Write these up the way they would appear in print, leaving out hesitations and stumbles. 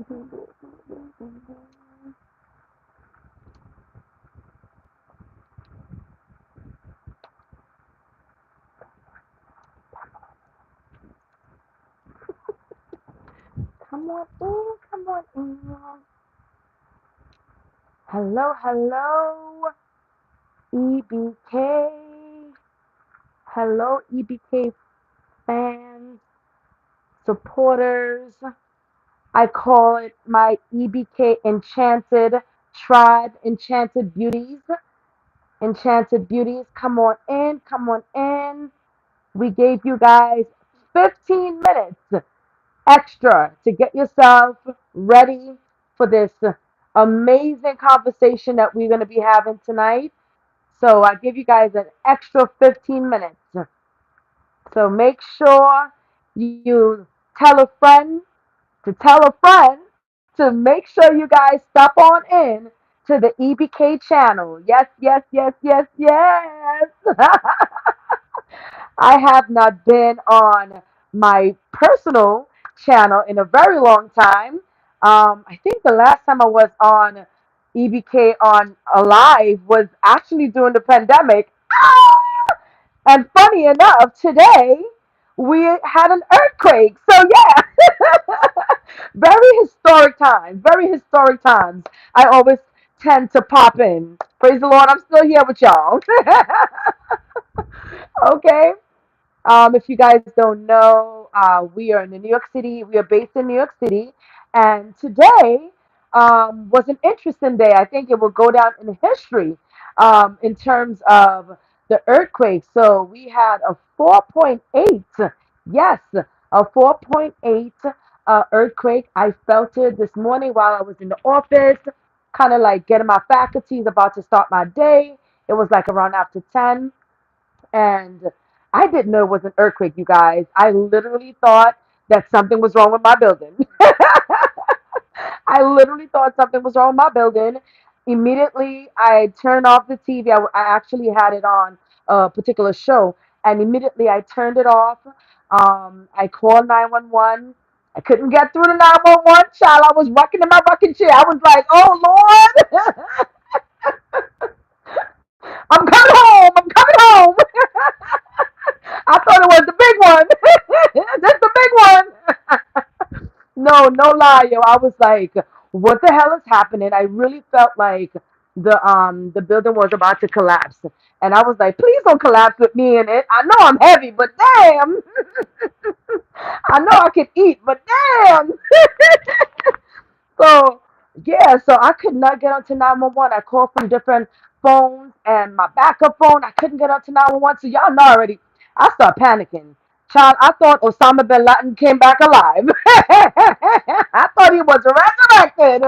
Come on in, come on in. Hello, hello, EBK. Hello, EBK fans, supporters. I call it my EBK Enchanted Tribe, Enchanted Beauties. Enchanted Beauties, come on in, come on in. We gave you guys 15 minutes extra to get yourself ready for this amazing conversation that we're going to be having tonight. So I give you guys an extra 15 minutes. So make sure you tell a friend to tell a friend to make sure you guys stop on in to the EBK channel. Yes, yes, yes, yes, yes. I have not been on my personal channel in a very long time. I think the last time I was on EBK on Alive was actually during the pandemic. Ah! And funny enough, today we had an earthquake. So yeah, very historic times. Very historic times. I always tend to pop in. Praise the Lord, I'm still here with y'all. Okay. If you guys don't know, we are in New York City. We are based in New York City, and today was an interesting day. I think it will go down in history in terms of the earthquake. So we had a 4.8, yes, a 4.8 earthquake. I felt it this morning while I was in the office, kind of like getting my faculties about to start my day. It was like around after 10. And I didn't know it was an earthquake, you guys. I literally thought that something was wrong with my building. I literally thought something was wrong with my building. Immediately, I turned off the TV. I actually had it on a particular show, and immediately I turned it off. I called 911. I couldn't get through to 911, child. I was rocking in my rocking chair. I was like, oh, Lord, I'm coming home. I'm coming home. I thought it was the big one. That's the big one. No, no lie, yo. I was like, what the hell is happening? I really felt like the building was about to collapse. And I was like, please don't collapse with me in it. I know I'm heavy, but damn. I know I can eat, but damn. So yeah, so I could not get onto 911. I called from different phones and my backup phone. I couldn't get onto 911. So y'all know already. I start panicking. Child, I thought Osama bin Laden came back alive. I thought he was resurrected.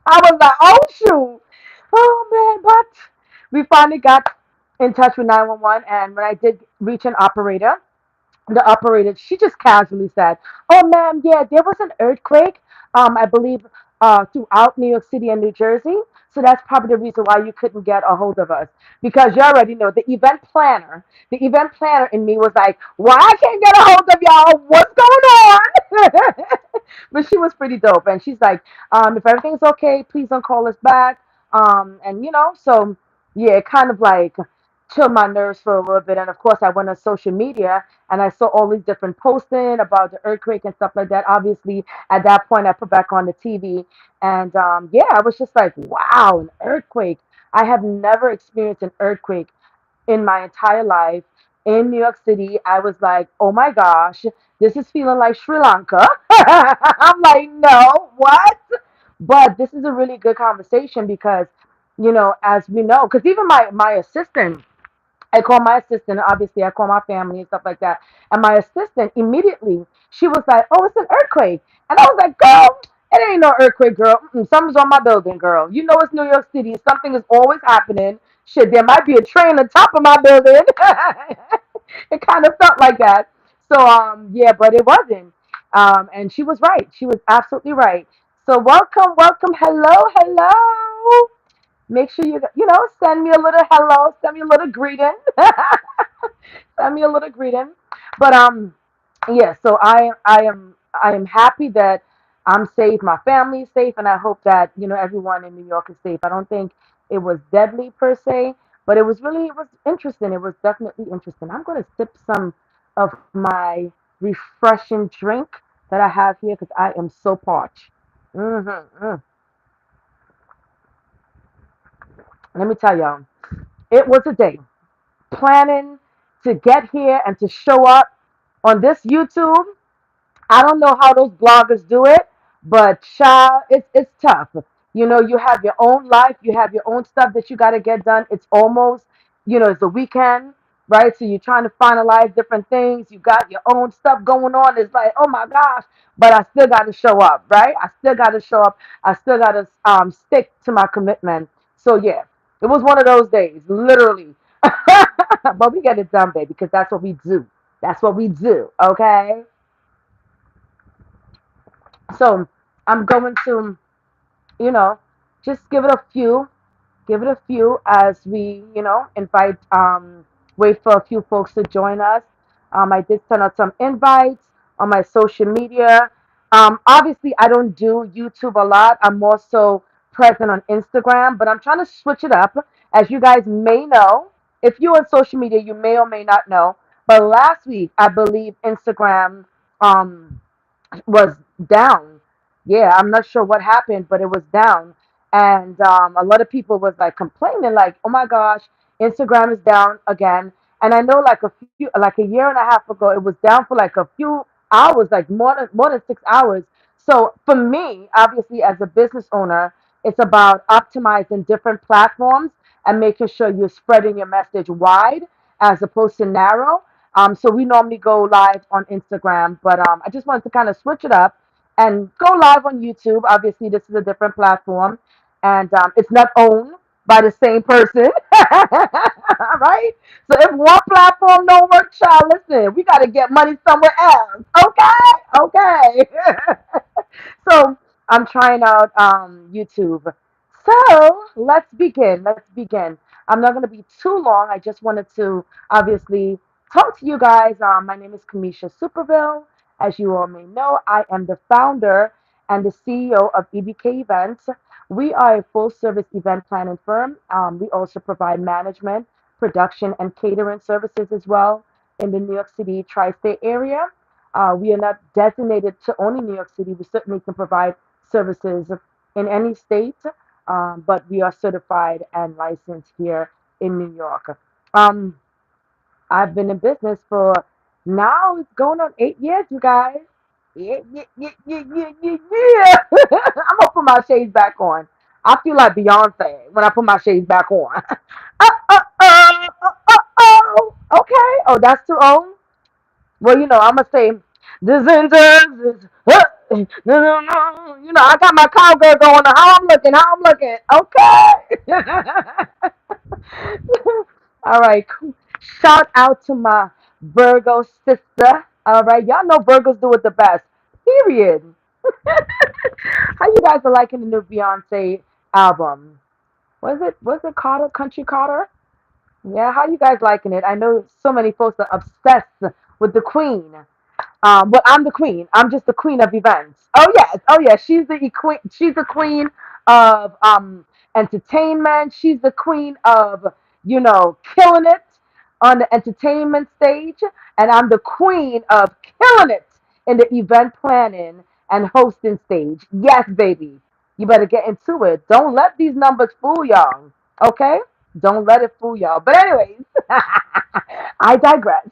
I was like, oh shoot. Oh man, but we finally got in touch with 911, and when I did reach an operator, the operator, she just casually said, "Oh, ma'am, yeah, there was an earthquake. I believe throughout New York City and New Jersey. So that's probably the reason why you couldn't get a hold of us because you already know the event planner. The event planner in me was like, "Why I can't get a hold of y'all? What's going on?" But she was pretty dope, and she's like, "If everything's okay, please don't call us back." And so yeah, it kind of like chilled my nerves for a little bit. And of course, I went on social media and I saw all these different posting about the earthquake and stuff like that. Obviously, at that point, I put back on the TV, and yeah, I was just like, wow, an earthquake. I have never experienced an earthquake in my entire life in New York City. I was like, oh my gosh, this is feeling like Sri Lanka. I'm like, no, what? But this is a really good conversation because, as we know, because even my assistant, I call my assistant, obviously I call my family and stuff like that. And my assistant immediately, she was like, oh, it's an earthquake. And I was like, girl, it ain't no earthquake, girl. Something's on my building, girl. You know it's New York City. Something is always happening. Shit, there might be a train on top of my building. It kind of felt like that. So yeah, but it wasn't. And she was right. She was absolutely right. So welcome, welcome, hello, hello. Make sure you send me a little hello, send me a little greeting, send me a little greeting. But yeah, so I am I am happy that I'm safe, my family is safe, and I hope that everyone in New York is safe. I don't think it was deadly per se, but it was interesting. It was definitely interesting. I'm gonna sip some of my refreshing drink that I have here because I am so parched. Mm. Let me tell y'all, it was a day planning to get here and to show up on this YouTube. I don't know how those bloggers do it, but child, it's tough. You have your own life, you have your own stuff that you got to get done. It's almost, it's the weekend, right? So you're trying to finalize different things. You got your own stuff going on. It's like, oh my gosh, but I still got to show up, right? I still got to show up. I still got to stick to my commitment. So yeah, it was one of those days, literally. But we get it done, baby, because that's what we do. That's what we do, okay? So I'm going to, you know, just give it a few as we, invite, wait for a few folks to join us. I did send out some invites on my social media. Obviously, I don't do YouTube a lot. I'm more so present on Instagram, but I'm trying to switch it up. As you guys may know, if you're on social media, you may or may not know. But last week, I believe Instagram um, was down. Yeah, I'm not sure what happened, but it was down. And a lot of people was like complaining, like, "Oh my gosh, Instagram is down again." And I know, like a year and a half ago, it was down for like a few hours, like more than 6 hours. So for me, obviously, as a business owner, it's about optimizing different platforms and making sure you're spreading your message wide as opposed to narrow. So we normally go live on Instagram, but I just wanted to kind of switch it up and go live on YouTube. Obviously, this is a different platform, and it's not owned by the same person, right? So if one platform don't work, child, listen, we got to get money somewhere else. Okay, okay. So I'm trying out YouTube. So let's begin. Let's begin. I'm not going to be too long. I just wanted to obviously talk to you guys. My name is Kamisha Superville. As you all may know, I am the founder and the CEO of EBK Events. We are a full service event planning firm. We also provide management, production, and catering services as well in the New York City tri state area. We are not designated to only New York City. We certainly can provide services in any state, but we are certified and licensed here in New York. Um, I've been in business for now, it's going on 8 years, you guys. Yeah, yeah, yeah, yeah, yeah, yeah, yeah. I'm gonna put my shades back on. I feel like Beyonce when I put my shades back on. Okay. Oh, that's too old. Well, I'm gonna say this is no, no, no. I got my cowgirl going on. How I'm looking? How I'm looking? Okay. All right. Cool. Shout out to my Virgo sister. All right, y'all know Virgos do it the best. Period. How you guys are liking the new Beyonce album? Was it Carter? Country Carter? Yeah. How you guys liking it? I know so many folks are obsessed with the Queen. But I'm the queen. I'm just the queen of events. Oh yes, oh yes. She's the queen. She's the queen of entertainment. She's the queen of killing it on the entertainment stage, and I'm the queen of killing it in the event planning and hosting stage. Yes, baby. You better get into it. Don't let these numbers fool y'all. Okay? Don't let it fool y'all. But anyways, I digress.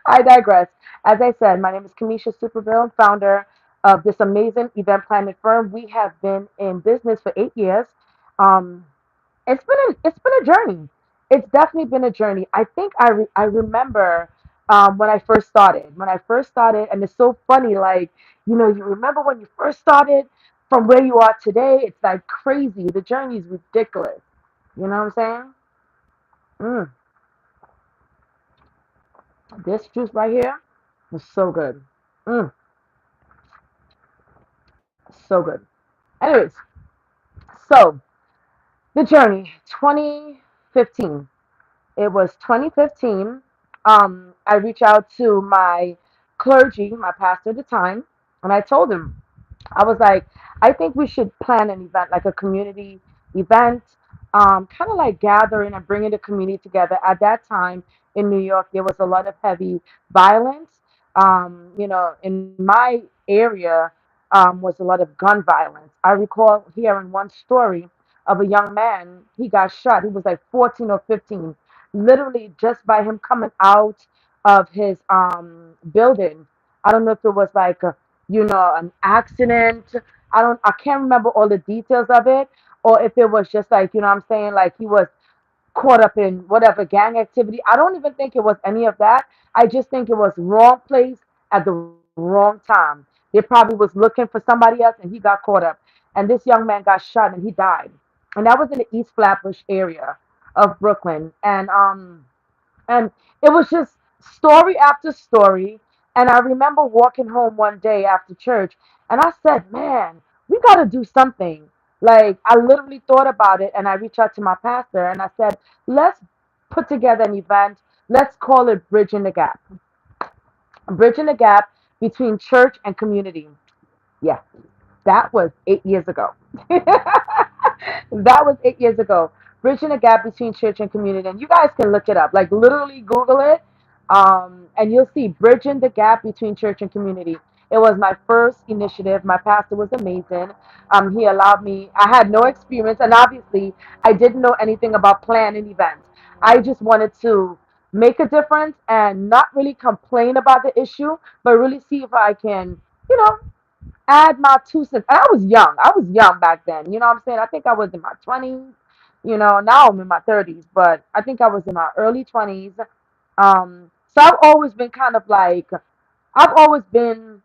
I digress. As I said, my name is Kamisha Superville, founder of this amazing event planning firm. We have been in business for 8 years. Um, it's been a journey. It's definitely been a journey. I think I remember when I first started. When I first started, and it's so funny. Like you remember when you first started from where you are today. It's like crazy. The journey is ridiculous. You know what I'm saying? Mm, this juice right here is so good. Mm, so good. Anyways, so the journey 2015. It was 2015. I reached out to my clergy, my pastor at the time. And I told him, I was like, I think we should plan an event, like a community event, kind of like gathering and bringing the community together. At that time in New York, there was a lot of heavy violence. In my area was a lot of gun violence. I recall hearing one story of a young man. He got shot. He was like 14 or 15, literally just by him coming out of his building. I don't know if it was like an accident. I can't remember all the details of it, or if it was just like, what I'm saying, like he was caught up in whatever gang activity. I don't even think it was any of that. I just think it was wrong place at the wrong time. They probably was looking for somebody else and he got caught up. And this young man got shot and he died. And that was in the East Flatbush area of Brooklyn. And it was just story after story. And I remember walking home one day after church and I said, man, we got to do something. Like, I literally thought about it and I reached out to my pastor and I said, let's put together an event. Let's call it Bridging the Gap between church and community. Yeah, that was 8 years ago. That was 8 years ago. Bridging the gap between church and community. And you guys can look it up. Like literally Google it. And you'll see bridging the gap between church and community. It was my first initiative. My pastor was amazing. He allowed me, I had no experience, and obviously I didn't know anything about planning events. I just wanted to make a difference and not really complain about the issue, but really see if I can, you know, add my 2 cents. And I was young. I was young back then. You know what I'm saying? I think I was in my 20s. Now I'm in my 30s, but I think I was in my early 20s. So I've always been kind of like, I've always been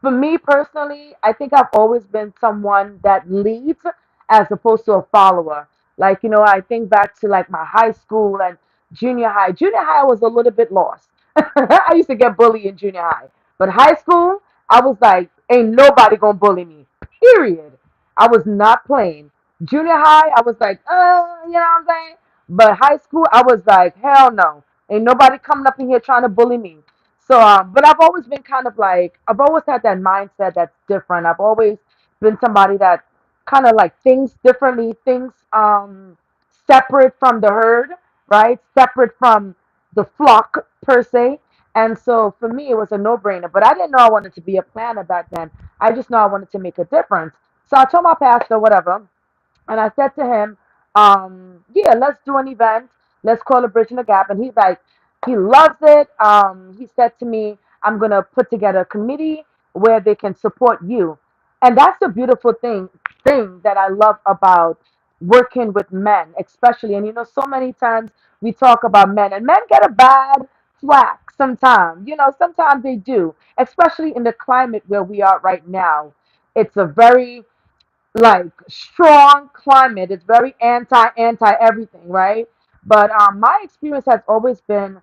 for me personally, I think I've always been someone that leads as opposed to a follower. Like, I think back to like my high school and junior high. Junior high, I was a little bit lost. I used to get bullied in junior high. But high school, I was like, ain't nobody gonna bully me. Period. I was not playing. Junior high, I was like, you know what I'm saying? But high school, I was like, hell no. Ain't nobody coming up in here trying to bully me. So, but I've always been kind of like, I've always had that mindset that's different. I've always been somebody that kind of like thinks differently, thinks separate from the herd, right? Separate from the flock per se. And so for me, it was a no-brainer. But I didn't know I wanted to be a planner back then. I just know I wanted to make a difference. So I told my pastor, whatever, and I said to him, yeah, let's do an event. Let's call it Bridging the Gap. And he's like, he loves it. He said to me, I'm going to put together a committee where they can support you. And that's the beautiful thing that I love about working with men, especially. And so many times we talk about men, and men get a bad flack sometimes. Sometimes they do, especially in the climate where we are right now. It's a very like strong climate. It's very anti everything, right? But my experience has always been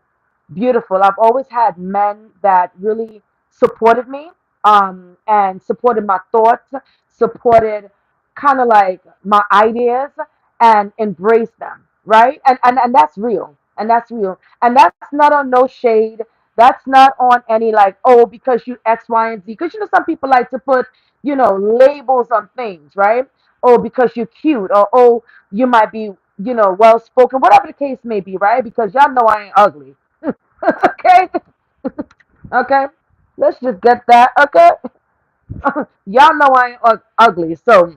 beautiful. I've always had men that really supported me, and supported my thoughts, supported kind of like my ideas, and embraced them, right? And that's real, and that's real, and that's not on no shade. That's not on any like, oh, because you X, Y, and Z. Because some people like to put labels on things, right? Oh, because you're cute, or oh, you might be, well spoken, whatever the case may be, right? Because y'all know I ain't ugly. Okay? Okay? Let's just get that, okay? Y'all know I ain't ugly. So,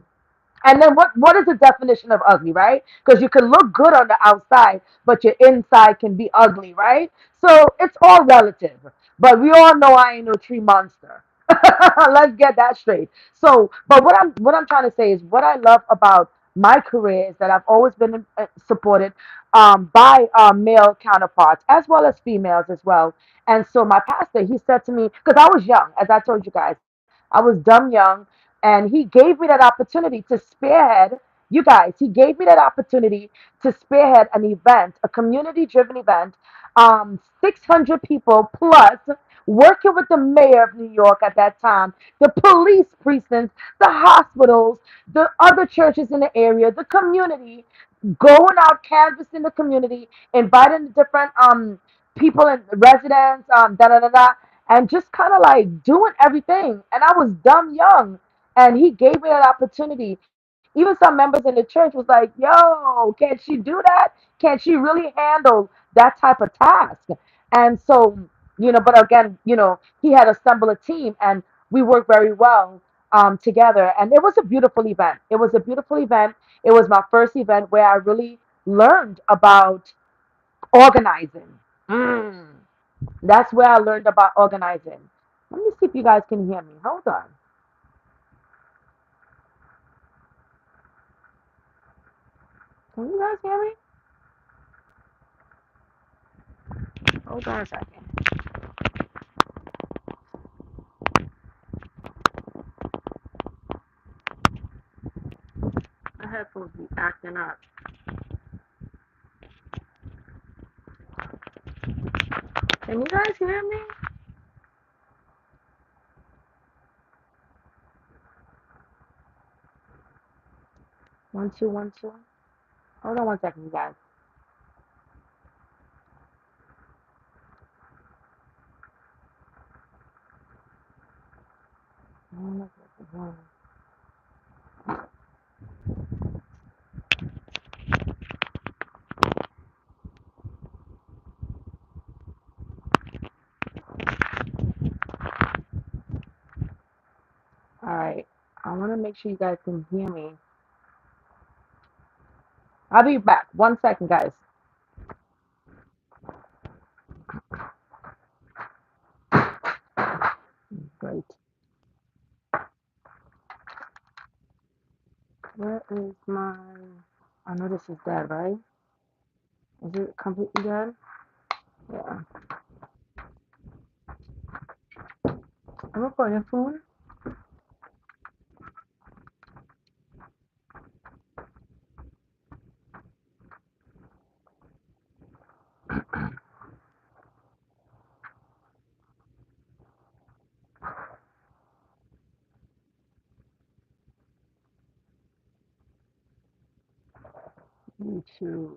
and then what is the definition of ugly, right? Because you can look good on the outside, but your inside can be ugly, right? So it's all relative. But we all know I ain't no tree monster. Let's get that straight. So, but what I'm trying to say is what I love about my career is that I've always been supported by male counterparts as well as females as well. And so my pastor, he said to me, because I was young, as I told you guys, I was dumb young, and he gave me that opportunity to spearhead. You guys, he gave me that opportunity to spearhead an event, a community-driven event, 600 people plus, working with the mayor of New York at that time, the police precincts, the hospitals, the other churches in the area, the community, going out canvassing the community, inviting the different people and residents, da da da da. and just kind of like doing everything. And I was dumb young, and he gave me that opportunity. Even some members in the church was like, "Yo, can't she do that? Can't she really handle that type of task?" And so, but again, he had assembled a team, and we worked very well together. And it was a beautiful event. It was a beautiful event. It was my first event where I really learned about organizing. Mm. That's where I learned about organizing. Let me see if you guys can hear me. Hold on. Can you guys hear me? Hold on a second. My headphones be acting up. Can you guys hear me? 1 2 1 2. Hold on 1 second, you guys. All right. I want to make sure you guys can hear me. I'll be back. 1 second, guys. Great. Where is my? I know this is dead, right? Is it completely dead? Yeah. I'm recording phone. YouTube.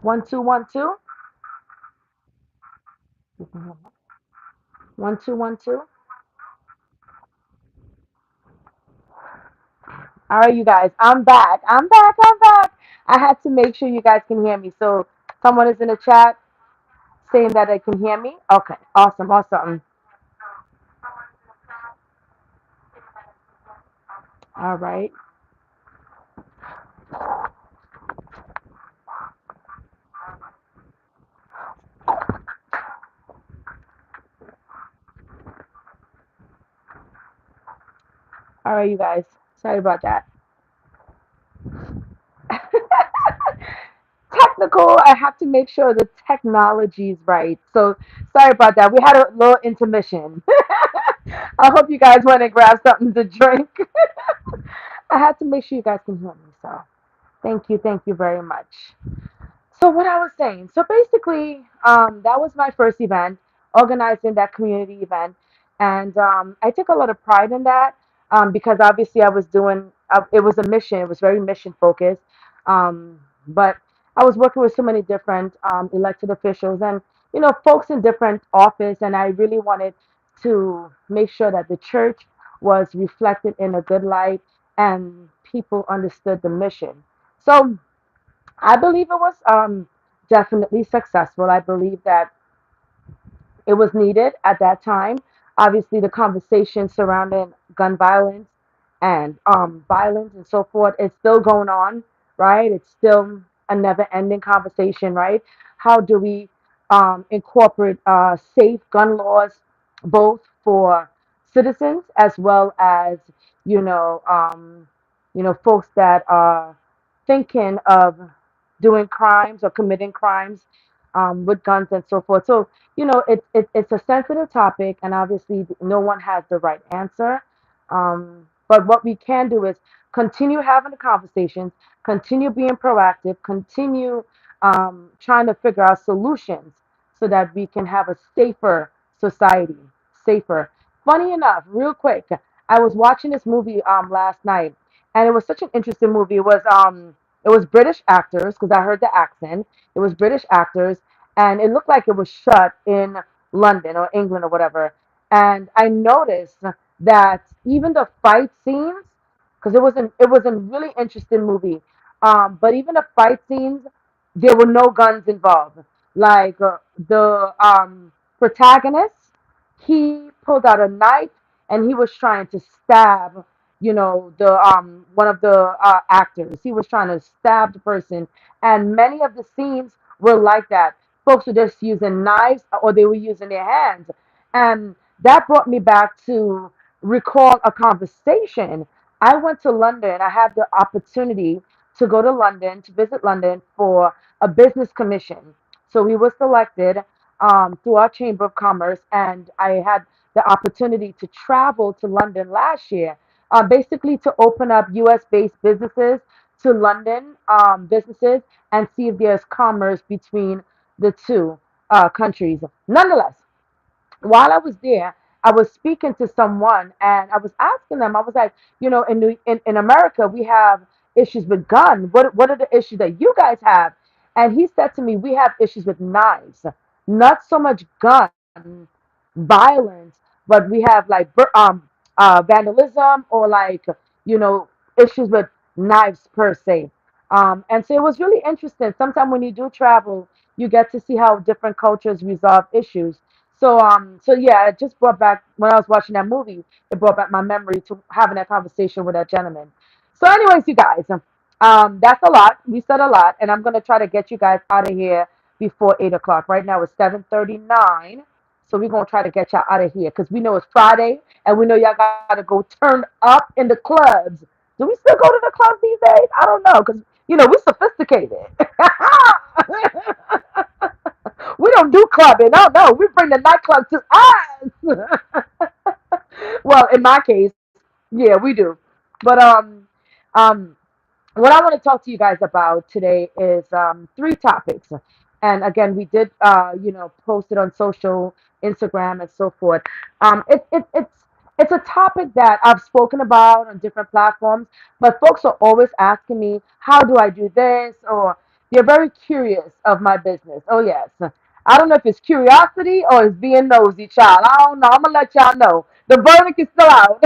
One two one two. 1 2 1 2. All right, you guys. I'm back. I'm back. I'm back. I had to make sure you guys can hear me. So someone is in the chat saying that they can hear me. Okay. Awesome. Awesome. All right. All right, you guys. Sorry about that. Technical. I have to make sure the technology is right. So sorry about that. We had a little intermission. I hope you guys went and grabbed something to drink. I had to make sure you guys can hear me. So thank you very much. So what I was saying, so basically, that was my first event, organizing that community event, and I took a lot of pride in that because obviously I was doing, it was a mission, it was very mission focused, but I was working with so many different elected officials and folks in different office, and I really wanted to make sure that the church was reflected in a good light and people understood the mission. So I believe it was definitely successful. I believe that it was needed at that time. Obviously, the conversation surrounding gun violence and violence and so forth is still going on, right? It's still a never-ending conversation, right? How do we incorporate safe gun laws, both for citizens as well as you know, um, folks that are thinking of doing crimes or committing crimes with guns and so forth. So it's a sensitive topic, and obviously no one has the right answer. But what we can do is continue having the conversations, continue being proactive, continue trying to figure out solutions so that we can have a safer society. Safer. Funny enough, real quick, I was watching this movie last night, and it was such an interesting movie. It was British actors because I heard the accent. It was British actors, and it looked like it was shot in London or England or whatever. And I noticed that even the fight scenes, because it was a really interesting movie, but even the fight scenes, there were no guns involved. Like the protagonist, he pulled out a knife and he was trying to stab, the one of the actors. He was trying to stab the person, and many of the scenes were like that. Folks were just using knives or they were using their hands. And that brought me back to recall a conversation. I went to London. I had the opportunity to go to London, to visit London for a business commission. So we were selected through our Chamber of Commerce, and I had the opportunity to travel to London last year, basically to open up US based businesses to London businesses and see if there's commerce between the two countries. Nonetheless, while I was there, I was speaking to someone and I was asking them, I was like, in America, we have issues with guns. What are the issues that you guys have? And he said to me, we have issues with knives, not so much gun violence, but we have like vandalism or like, you know, issues with knives per se. And so it was really interesting. Sometimes when you do travel, you get to see how different cultures resolve issues. So yeah, it just brought back when I was watching that movie, it brought back my memory to having that conversation with that gentleman. So, anyways, you guys, that's a lot. We said a lot, and I'm gonna try to get you guys out of here before 8 o'clock. Right now it's 7:39, so we're gonna try to get y'all out of here because we know it's Friday, and we know y'all gotta go turn up in the clubs. Do we still go to the clubs these days? I don't know, because we're sophisticated. We don't do clubbing. Oh no, we bring the nightclub to us. Well, in my case, yeah, we do. But um, what I want to talk to you guys about today is three topics. And again, we did, post it on social, Instagram, and so forth. It's a topic that I've spoken about on different platforms, but folks are always asking me, how do I do this? Or they're very curious of my business. Oh, yes. I don't know if it's curiosity or it's being nosy, child. I don't know. I'm going to let y'all know. The verdict is still out.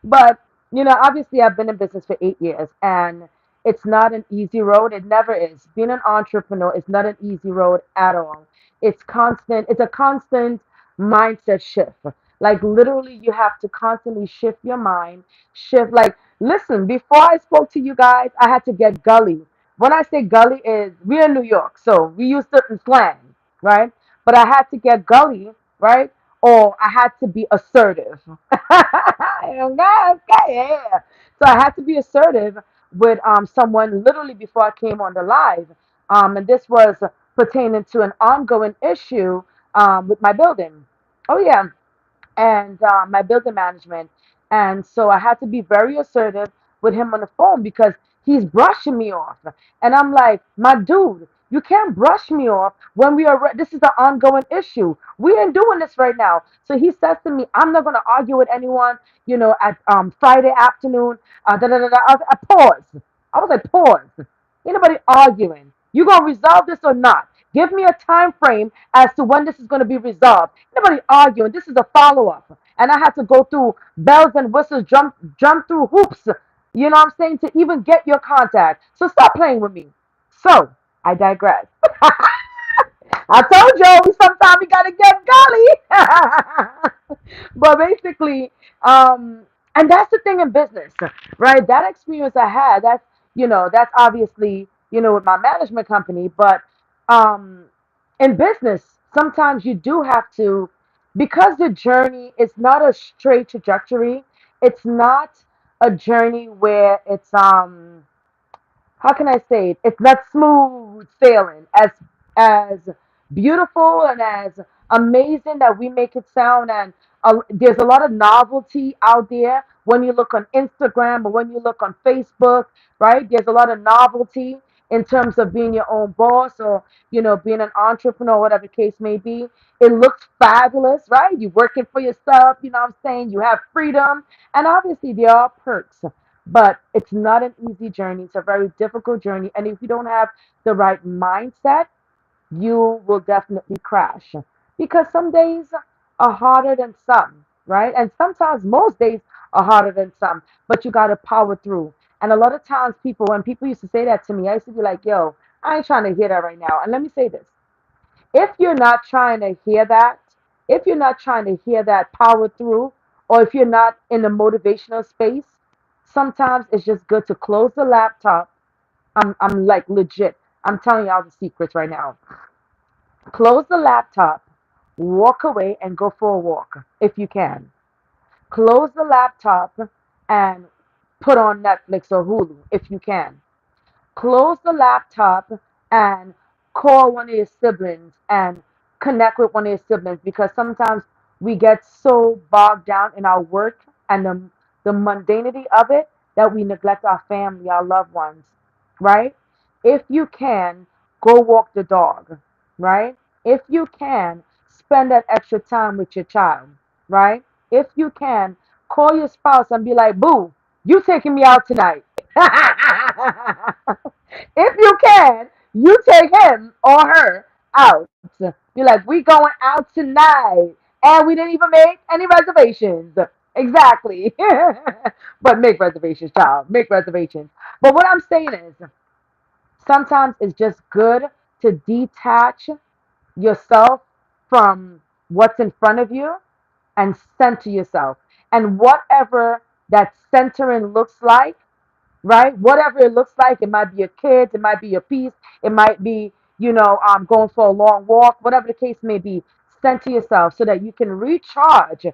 But obviously, I've been in business for 8 years, and it's not an easy road. It never is. Being an entrepreneur is not an easy road at all. It's constant. It's a constant mindset shift. Like literally, you have to constantly shift your mind. Shift. Like, listen. Before I spoke to you guys, I had to get gully. When I say gully, is we're in New York, so we use certain slang, right? But I had to get gully, right? Or I had to be assertive. Okay, yeah. So I had to be assertive with someone literally before I came on the live. And this was pertaining to an ongoing issue with my building. Oh, yeah, and my building management. And so I had to be very assertive with him on the phone because he's brushing me off. And I'm like, my dude, you can't brush me off when we are. This is an ongoing issue. We ain't doing this right now. So he says to me, I'm not going to argue with anyone, at Friday afternoon. Da, da, da, da. I paused. I was like, pause. Ain't nobody arguing. You going to resolve this or not? Give me a time frame as to when this is going to be resolved. Nobody arguing. This is a follow up, and I had to go through bells and whistles, jump through hoops. You know what I'm saying, to even get your contact. So stop playing with me. So I digress. I told you sometimes we gotta get gully. But basically, um, and that's the thing in business, right? That experience I had, that's obviously, with my management company, but um, in business, sometimes you do have to, because the journey is not a straight trajectory. It's not a journey where it's how can I say it? It's not smooth sailing, as beautiful and as amazing that we make it sound. And there's a lot of novelty out there when you look on Instagram or when you look on Facebook, right? There's a lot of novelty in terms of being your own boss or being an entrepreneur, whatever the case may be. It looks fabulous, right? You're working for yourself, you know what I'm saying? You have freedom, and obviously there are perks. But it's not an easy journey. It's a very difficult journey. And if you don't have the right mindset, you will definitely crash. Because some days are harder than some, right? And sometimes most days are harder than some, but you got to power through. And a lot of times, when people used to say that to me, I used to be like, yo, I ain't trying to hear that right now. And let me say this, if you're not trying to hear that, if you're not trying to hear that power through, or if you're not in the motivational space, sometimes it's just good to close the laptop. I'm like legit. I'm telling y'all the secrets right now. Close the laptop, walk away and go for a walk if you can. Close the laptop and put on Netflix or Hulu if you can. Close the laptop and call one of your siblings and connect with one of your siblings, because sometimes we get so bogged down in our work and the mundanity of it that we neglect our family, our loved ones, right? If you can, go walk the dog, right? If you can, spend that extra time with your child, right? If you can, call your spouse and be like, boo, you taking me out tonight. If you can, you take him or her out. Be like, we going out tonight. And we didn't even make any reservations. Exactly. But make reservations, child. Make reservations. But what I'm saying is, sometimes it's just good to detach yourself from what's in front of you and center yourself. And whatever that centering looks like, right? Whatever it looks like, it might be your kids, it might be your peace, it might be, going for a long walk, whatever the case may be. Center yourself so that you can recharge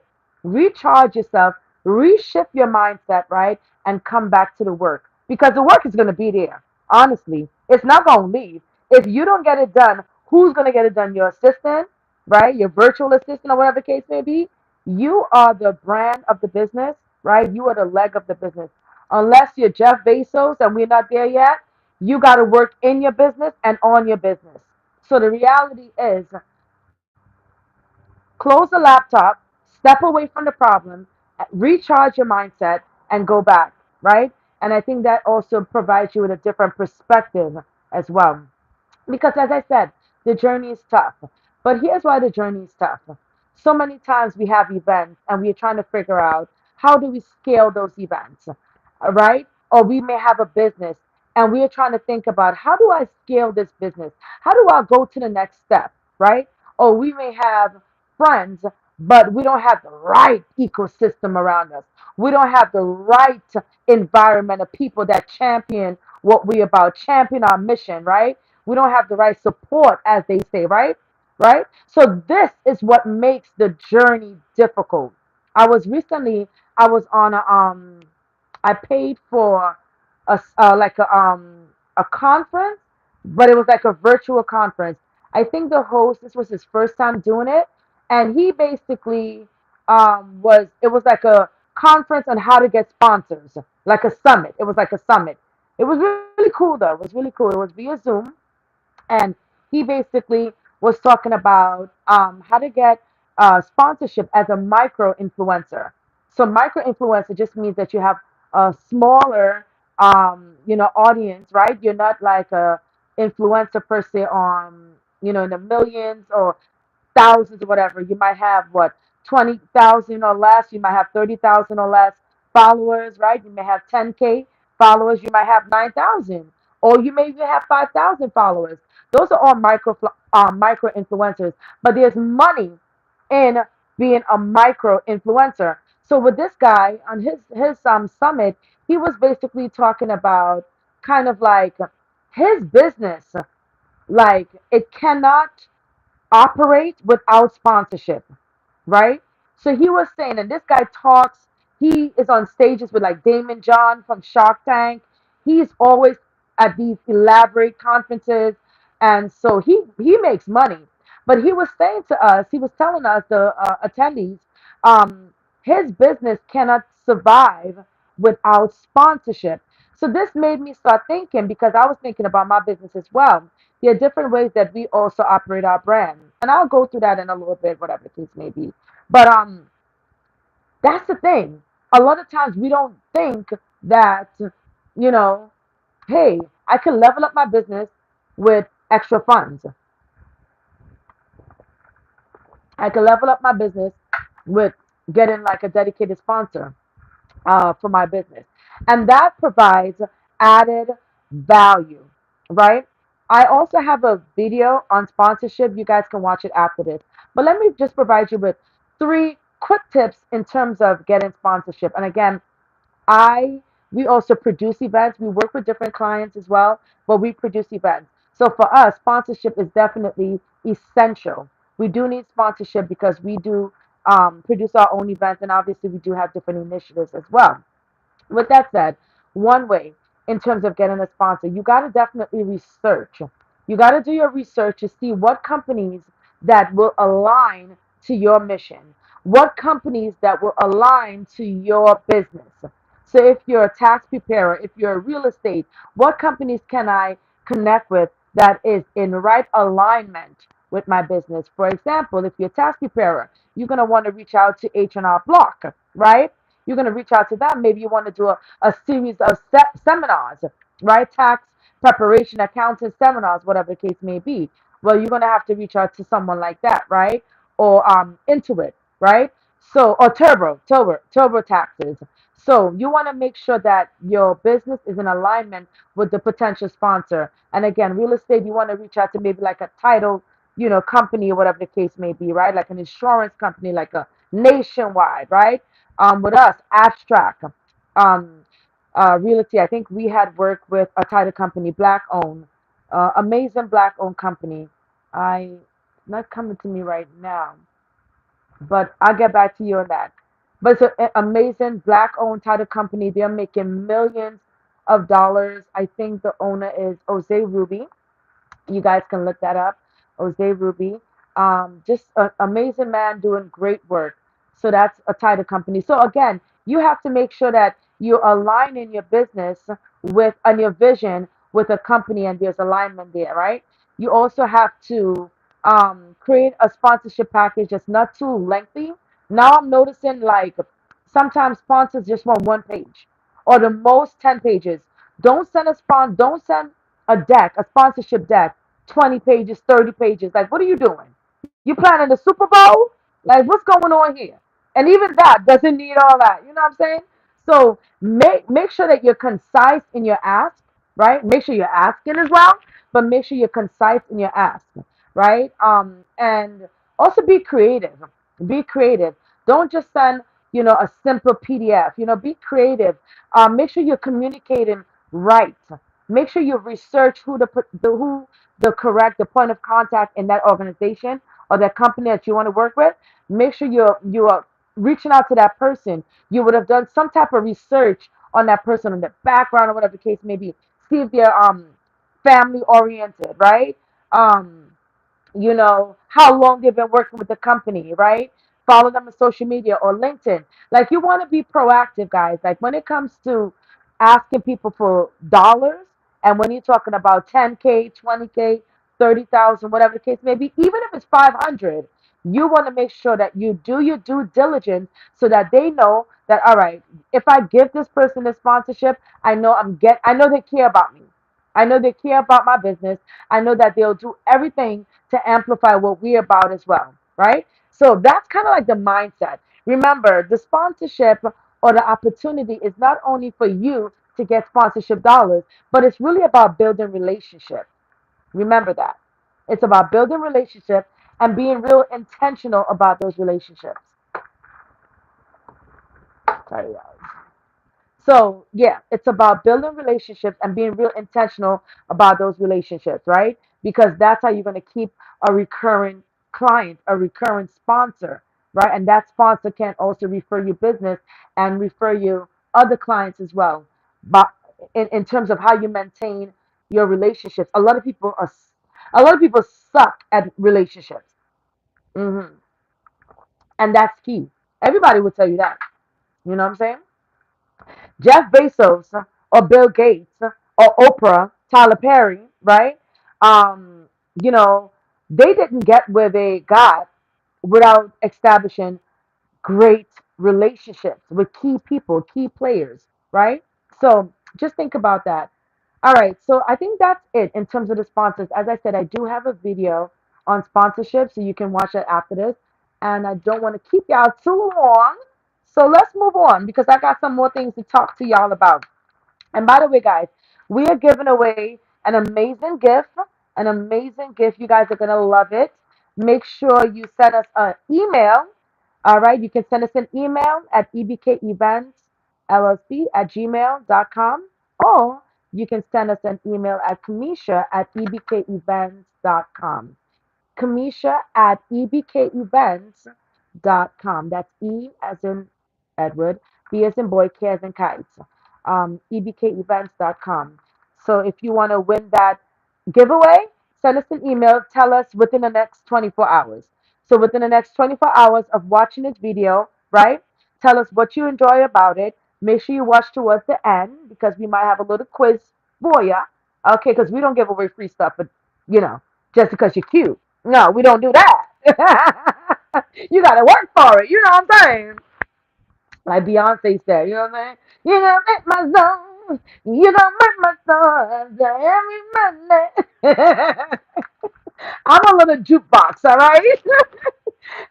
yourself, reshift your mindset, right? And come back to the work, because the work is going to be there. Honestly, it's not going to leave. If you don't get it done, who's going to get it done? Your assistant, right? Your virtual assistant, or whatever the case may be. You are the brand of the business, right? You are the leg of the business. Unless you're Jeff Bezos and we're not there yet, you got to work in your business and on your business. So the reality is, close the laptop, step away from the problem, recharge your mindset, and go back, right? And I think that also provides you with a different perspective as well. Because as I said, the journey is tough. But here's why the journey is tough. So many times we have events and we're trying to figure out, how do we scale those events, right? Or we may have a business and we're trying to think about, how do I scale this business? How do I go to the next step, right? Or we may have friends, but we don't have the right ecosystem around us. We don't have the right environment of people that champion what we about, champion our mission, right? We don't have the right support, as they say, right? Right? So this is what makes the journey difficult. I was on I paid for like a conference, but it was like a virtual conference. I think the host, this was his first time doing it, and he basically was it was like a conference on how to get sponsors, like a summit. It was like a summit. It was really cool though. It was really cool. It was via Zoom, and he basically was talking about how to get sponsorship as a micro influencer. So micro influencer just means that you have a smaller, audience, right? You're not like a influencer per se on, in the millions or thousands or whatever. You might have what, 20,000 or less. You might have 30,000 or less followers, right? You may have 10K followers. You might have 9,000 or you may even have 5,000 followers. Those are all micro influencers, but there's money in being a micro influencer. So with this guy on his summit, he was basically talking about kind of like his business, like it cannot operate without sponsorship, right? So he was saying, and this guy talks, he is on stages with like Damon John from Shark Tank. He's always at these elaborate conferences, and so he makes money. But he was saying to us, he was telling us, the attendees, um, his business cannot survive without sponsorship. So this made me start thinking, because I was thinking about my business as well. There are different ways that we also operate our brand, and I'll go through that in a little bit, whatever the case may be. But that's the thing. A lot of times we don't think that, you know, hey, I can level up my business with extra funds. I can level up my business with getting like a dedicated sponsor for my business. And that provides added value, right? I also have a video on sponsorship. You guys can watch it after this. But let me just provide you with three quick tips in terms of getting sponsorship. And again, I we also produce events. We work with different clients as well, but we produce events. So for us, sponsorship is definitely essential. We do need sponsorship because we do produce our own events, and obviously we do have different initiatives as well. With that said, one way in terms of getting a sponsor, you got to definitely research. You got to do your research to see what companies that will align to your mission, what companies that will align to your business. So if you're a tax preparer, if you're a real estate, what companies can I connect with that is in right alignment with my business? For example, if you're a tax preparer, you're going to want to reach out to H&R Block, right? You're going to reach out to them. Maybe you want to do a series of seminars, right? Tax preparation, accounting seminars, whatever the case may be. Well, you're going to have to reach out to someone like that, right? Or Intuit, right? So, or Turbo taxes. So you want to make sure that your business is in alignment with the potential sponsor. And again, real estate, you want to reach out to maybe like a title, company or whatever the case may be, right? Like an insurance company, like a nationwide, right? With us, abstract, um, realty. I think we had worked with a title company, black owned, amazing black owned company. I not coming to me right now, but I'll get back to you on that. But it's an amazing black owned title company. They're making millions of dollars. I think the owner is Jose Ruby. You guys can look that up. Jose Ruby. Just an amazing man doing great work. So that's a title company. So again, you have to make sure that you align in your business with and your vision with a company, and there's alignment there, right? You also have to create a sponsorship package that's not too lengthy. Now I'm noticing like sometimes sponsors just want one page or the most 10 pages. Don't send a deck, a sponsorship deck, 20 pages, 30 pages. Like, what are you doing? You planning the Super Bowl? Like, what's going on here? And even that doesn't need all that. You know what I'm saying? So make sure that you're concise in your ask, right? Make sure you're asking as well, but make sure you're concise in your ask, right? And also be creative. Be creative. Don't just send, a simple PDF. Be creative. Make sure you're communicating right. Make sure you research the point of contact in that organization or that company that you want to work with. Make sure you are reaching out to that person. You would have done some type of research on that person, on their background or whatever the case may be. See if they're family oriented, right? Um, how long they've been working with the company, right? Follow them on social media or LinkedIn. Like you want to be proactive, guys. Like when it comes to asking people for dollars, and when you're talking about 10K, 20K, 30,000, whatever the case may be, even if it's 500, you want to make sure that you do your due diligence so that they know that, all right, if I give this person a sponsorship, I know they care about me. I know they care about my business. I know that they'll do everything to amplify what we're about as well, right? So that's kind of like the mindset. Remember, the sponsorship or the opportunity is not only for you to get sponsorship dollars, but it's really about building relationships. Remember that. It's about building relationships and being real intentional about those relationships. Sorry, guys. So, yeah, it's about building relationships and being real intentional about those relationships, right? Because that's how you're going to keep a recurring client, a recurring sponsor, right? And that sponsor can also refer you business and refer you other clients as well. But in terms of how you maintain your relationships, a lot of people suck at relationships. hmm And that's key. Everybody would tell you that. You know what I'm saying? Jeff Bezos or Bill Gates or Oprah, Tyler Perry, right? Um, you know, they didn't get where they got without establishing great relationships with key people, key players, right? So just think about that. All right, so I think that's it in terms of the sponsors. As I said, I do have a video on sponsorship, so you can watch it after this. And I don't want to keep y'all too long. So let's move on because I got some more things to talk to y'all about. And by the way, guys, we are giving away an amazing gift. An amazing gift. You guys are going to love it. Make sure you send us an email. All right. You can send us an email at EBK Events LLC at gmail.com, or you can send us an email at Kamisha at ebkevents.com. Kamisha at ebkevents.com. That's E as in Edward, B as in boy, K as in kites. ebkevents.com. So if you want to win that giveaway, send us an email. Tell us within the next 24 hours. So within the next 24 hours of watching this video, right? Tell us what you enjoy about it. Make sure you watch towards the end because we might have a little quiz for you. Okay, because we don't give away free stuff, but you know, just because you're cute. No, we don't do that. You gotta work for it. You know what I'm saying? Like Beyonce said, you know what I'm saying? You gonna make my song. You gonna make my song every Monday. I'm a little jukebox, all right?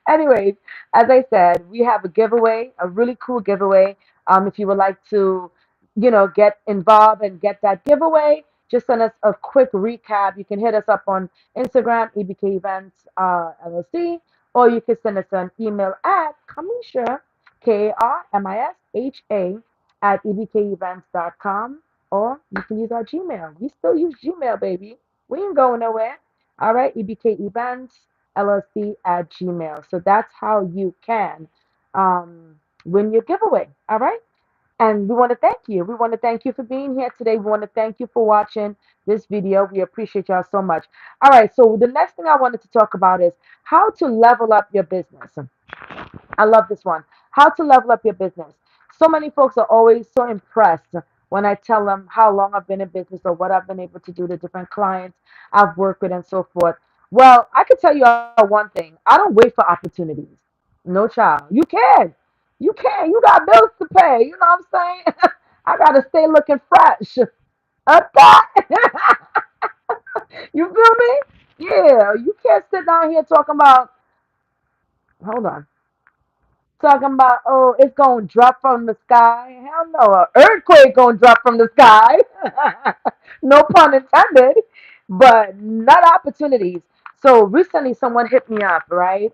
Anyways, as I said, we have a giveaway, a really cool giveaway. If you would like to, get involved and get that giveaway, just send us a quick recap. You can hit us up on Instagram, EBK Events LLC, or you can send us an email at Kamisha, KARMISHA, at ebkevents.com, or you can use our Gmail. We still use Gmail, baby. We ain't going nowhere. All right, EBK Events LLC at Gmail. So that's how you can win your giveaway. All right. And we want to thank you. We want to thank you for being here today. We want to thank you for watching this video. We appreciate y'all so much. All right. So the next thing I wanted to talk about is how to level up your business. I love this one. How to level up your business. So many folks are always so impressed when I tell them how long I've been in business or what I've been able to do to different clients I've worked with and so forth. Well, I can tell you all one thing. I don't wait for opportunities. No child. You can. You can. You got bills to pay. You know what I'm saying? I gotta stay looking fresh. Okay. You feel me? Yeah. You can't sit down here talking about, hold on, talking about, oh, it's gonna drop from the sky. Hell no, an earthquake gonna drop from the sky. No pun intended, but not opportunities. So recently, someone hit me up, right?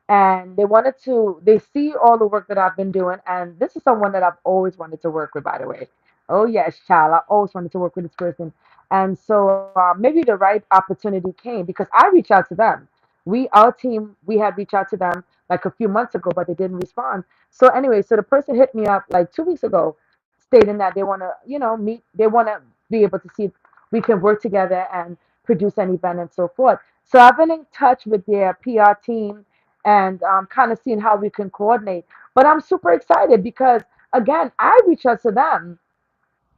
And they see all the work that I've been doing, and this is someone that I've always wanted to work with, by the way. Oh yes, child, I always wanted to work with this person. And so maybe the right opportunity came because I reached out to them. Our team, we had reached out to them like a few months ago, but they didn't respond. So anyway, so the person hit me up like 2 weeks ago, stating that they want to, meet, they want to be able to see if we can work together and produce an event and so forth. So I've been in touch with their PR team and kind of seeing how we can coordinate. But I'm super excited because, again, I reached out to them,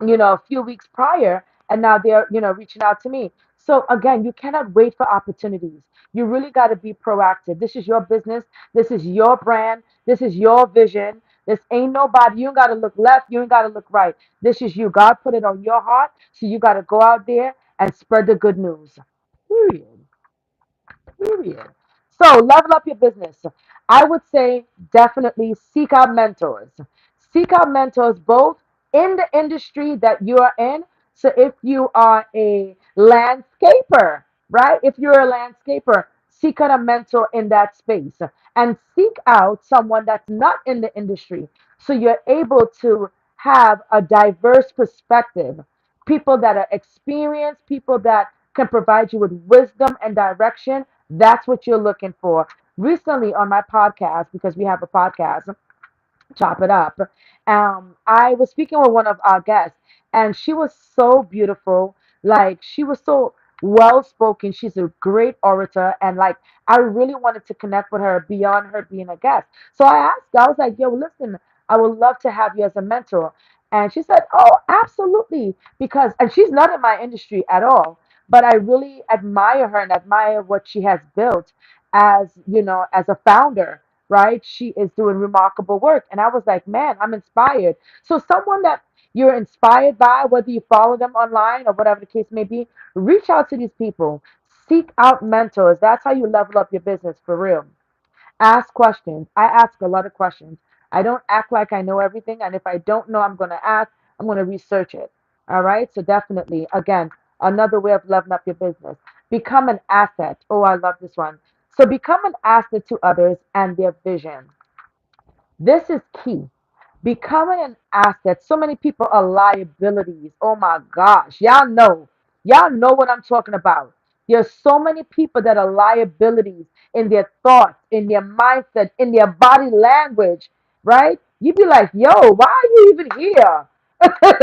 a few weeks prior, and now they're, reaching out to me. So again, you cannot wait for opportunities. You really got to be proactive. This is your business. This is your brand. This is your vision. This ain't nobody. You ain't got to look left. You ain't got to look right. This is you. God put it on your heart. So you got to go out there and spread the good news. Period. Period. So level up your business. I would say definitely seek out mentors. Seek out mentors both in the industry that you are in. So if you are a landscaper, right? If you're a landscaper, seek out a mentor in that space and seek out someone that's not in the industry. So you're able to have a diverse perspective, people that are experienced, people that can provide you with wisdom and direction. That's what you're looking for. Recently on my podcast, because we have a podcast, chop it up. I was speaking with one of our guests, and she was so beautiful. Like she was so well spoken. She's a great orator, and like I really wanted to connect with her beyond her being a guest. So I asked her, I was like, "Yo, listen, I would love to have you as a mentor." And she said, "Oh, absolutely," because and she's not in my industry at all, but I really admire her and admire what she has built as as a founder, right? She is doing remarkable work. And I was like, man, I'm inspired. So, someone that you're inspired by, whether you follow them online or whatever the case may be, reach out to these people. Seek out mentors. That's how you level up your business for real. Ask questions. I ask a lot of questions. I don't act like I know everything. And if I don't know, I'm going to ask, I'm going to research it. All right. So, definitely, again, another way of leveling up your business. Become an asset. Oh, I love this one. So, become an asset to others and their vision. This is key. Becoming an asset. So many people are liabilities. Oh my gosh. Y'all know. Y'all know what I'm talking about. There's so many people that are liabilities in their thoughts, in their mindset, in their body language, right? You be like, yo, why are you even here?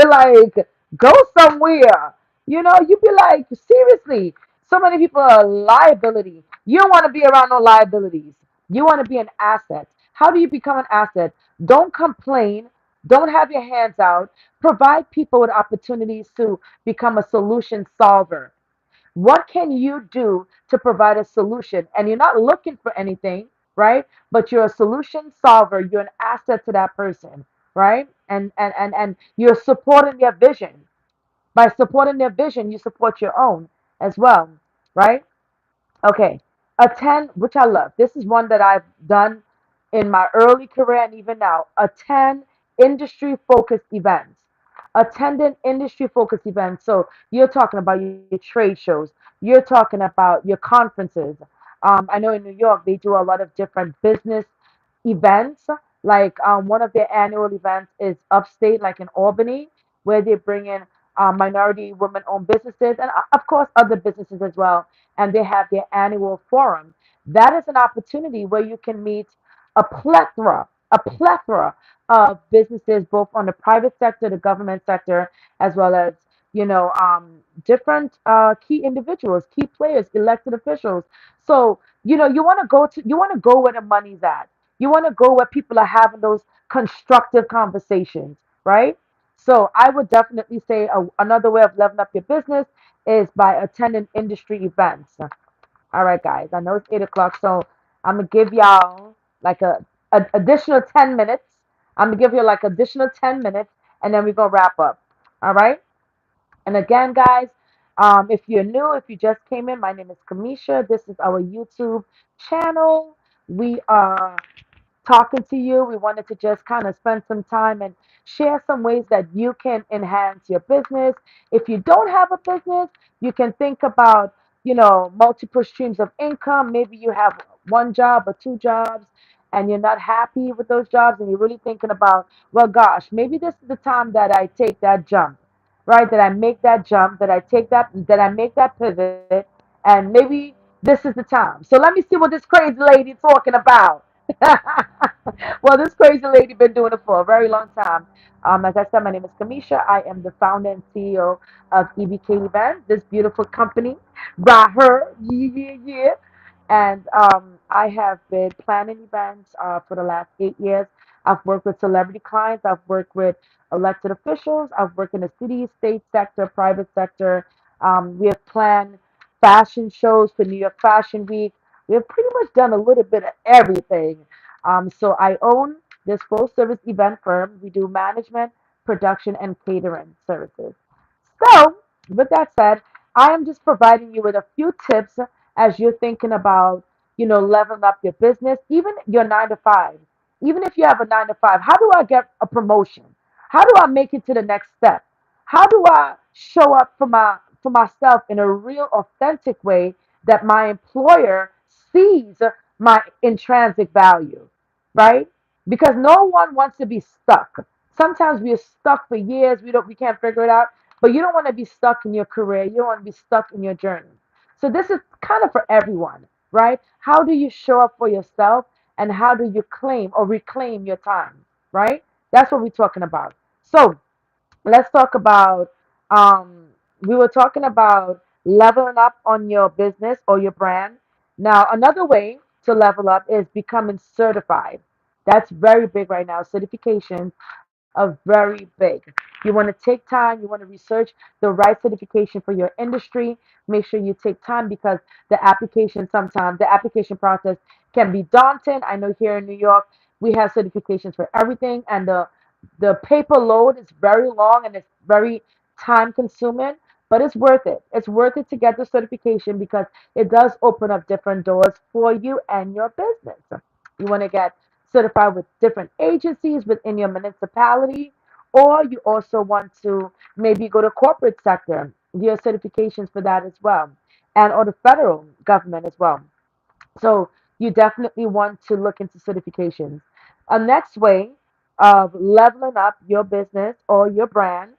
Like, go somewhere. You be like, seriously, so many people are a liability. You don't want to be around no liabilities. You want to be an asset. How do you become an asset? Don't complain. Don't have your hands out. Provide people with opportunities to become a solution solver. What can you do to provide a solution? And you're not looking for anything, right? But you're a solution solver. You're an asset to that person, right? And you're supporting their vision. By supporting their vision, you support your own as well, right? Okay, attend, which I love. This is one that I've done in my early career and even now. Attend industry focused events. Attending industry focused events. So you're talking about your trade shows, you're talking about your conferences. I know in New York they do a lot of different business events. Like one of their annual events is upstate, like in Albany, where they bring in minority women-owned businesses and of course other businesses as well, and they have their annual forum. That is an opportunity where you can meet a plethora of businesses, both on the private sector, the government sector, as well as different key individuals, key players, elected officials. So you want to go where the money's at. You want to go where people are having those constructive conversations, right? So I would definitely say another way of leveling up your business is by attending industry events. All right, guys. I know it's 8 o'clock, so I'm gonna give y'all like a additional 10 minutes. I'm gonna give you like additional 10 minutes, and then we're gonna wrap up. All right. And again, guys, if you're new, if you just came in, my name is Kamisha. This is our YouTube channel. We are talking to you. We wanted to just kind of spend some time and share some ways that you can enhance your business. If you don't have a business, you can think about, multiple streams of income. Maybe you have one job or two jobs and you're not happy with those jobs and you're really thinking about, well, gosh, maybe this is the time that I take that jump, right? That I make that jump, that I make that pivot, and maybe this is the time. So let me see what this crazy lady talking about. Well, this crazy lady been doing it for a very long time. As I said, my name is Kamisha. I am the founder and CEO of EBK Events, this beautiful company by her. Yeah, yeah, yeah. And I have been planning events for the last 8 years. I've worked with celebrity clients. I've worked with elected officials. I've worked in the city, state sector, private sector. We have planned fashion shows for New York Fashion Week. We have pretty much done a little bit of everything. So I own this full service event firm. We do management, production, and catering services. So, with that said, I am just providing you with a few tips as you're thinking about, leveling up your business, even your 9 to 5. Even if you have a 9 to 5, how do I get a promotion? How do I make it to the next step? How do I show up for myself in a real authentic way that my employer sees my intrinsic value, right? Because no one wants to be stuck. Sometimes we are stuck for years, we can't figure it out, but you don't want to be stuck in your career. You don't want to be stuck in your journey. So this is kind of for everyone, right? How do you show up for yourself and how do you claim or reclaim your time, right? That's what we're talking about. So let's talk about um, we were talking about leveling up on your business or your brand. Now, another way to level up is becoming certified. That's very big right now. Certifications are very big. You want to take time, you want to research the right certification for your industry. Make sure you take time because the application process can be daunting. I know here in New York, we have certifications for everything, and the paper load is very long and it's very time consuming, but it's worth it. It's worth it to get the certification because it does open up different doors for you and your business. You want to get certified with different agencies within your municipality, or you also want to maybe go to corporate sector. There are certifications for that as well, and or the federal government as well. So you definitely want to look into certifications. A next way of leveling up your business or your brand